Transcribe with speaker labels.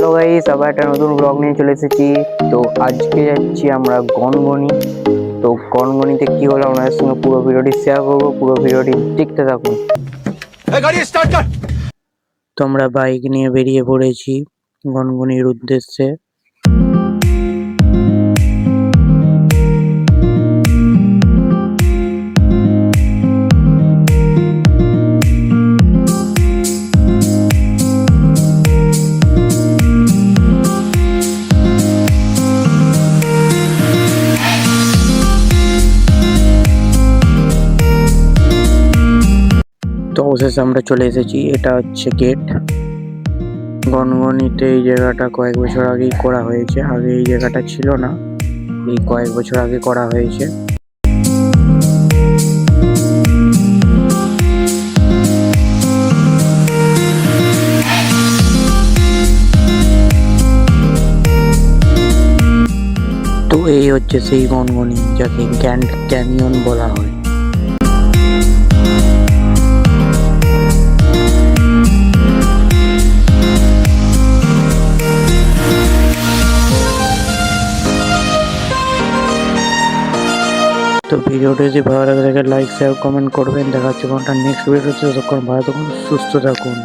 Speaker 1: Hello guys, আবার একটা নতুন ব্লগ নিয়ে চলে এসেছি। তো আজকে যাচ্ছি আমরা গনগনি। তো গনগনিতে কি হলো আপনাদের সঙ্গে পুরো ভিডিওটি শেয়ার করবো, পুরো ভিডিওটি দেখতে থাকুন। তো আমরা বাইক নিয়ে বেরিয়ে পড়েছি গনগনির উদ্দেশ্যে। তো অবশেষে আমরা চলে এসেছি, এটা হচ্ছে গেট। গনগনিতে এই জায়গাটা কয়েক বছর আগেই করা হয়েছে, আগে এই জায়গাটা ছিল না, এই কয়েক বছর আগে করা হয়েছে। তো এই হচ্ছে সেই গনগনি যাকে গ্র্যান্ড ক্যানিয়ন বলা হয়। তো ভিডিওটা যদি ভালো লাগে থাকে লাইক শেয়ার কমেন্ট করবেন। দেখা হচ্ছে কোনটা নেক্সট ভিডিওতে। ততক্ষণ ভালো থাকুন, সুস্থ থাকুন।